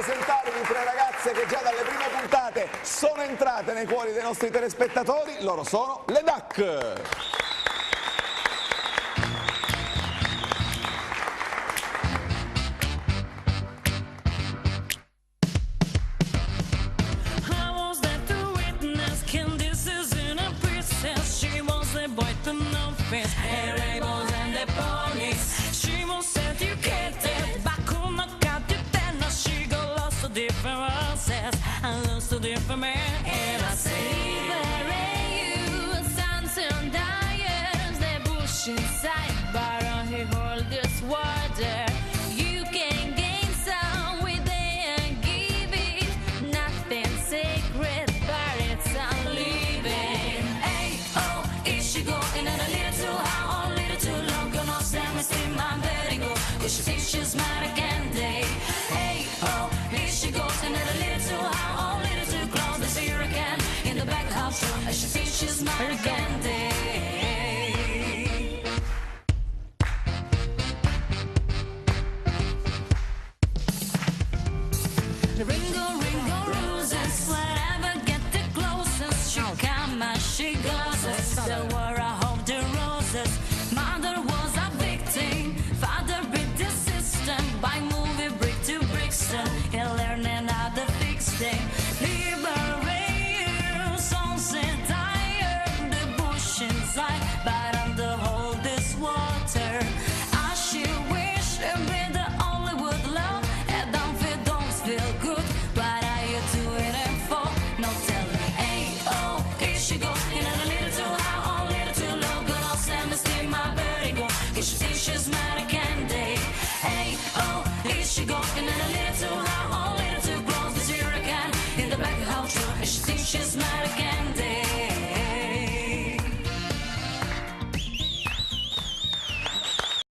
presentarvi tre ragazze che già dalle prime puntate sono entrate nei cuori dei nostri telespettatori. Loro sono le Dach. Different man, and I say, where are you? Sons and dyers, the bush inside, but he hold this water. You can gain some with it and give it. Nothing sacred, but it's unliving. Hey, oh, is she going a little too high or a little too low? Gonna stand me still, my very go. Cause she thinks she's mad again, day. Hey, oh, is she going a little too high or a little too close? They see her again in the back house room. She thinks she's mad again, day. Ringo, ringo, roses, whatever, get the closest. She come as she goes, the war of the roses. Mother was a victim, father beat the system. By movie brick to Brixton, he learned another fixed thing. Liberate, sons and tired, the bush inside, but under all this water. I should wish to be the only with love, and don't feel good, but I you do it and for no telling. Hey, oh, here she goes, in a little too high or a little too low. Good old Sam is still my birdie go, cause she thinks she's mad again, day. Hey, oh, here she goes, in a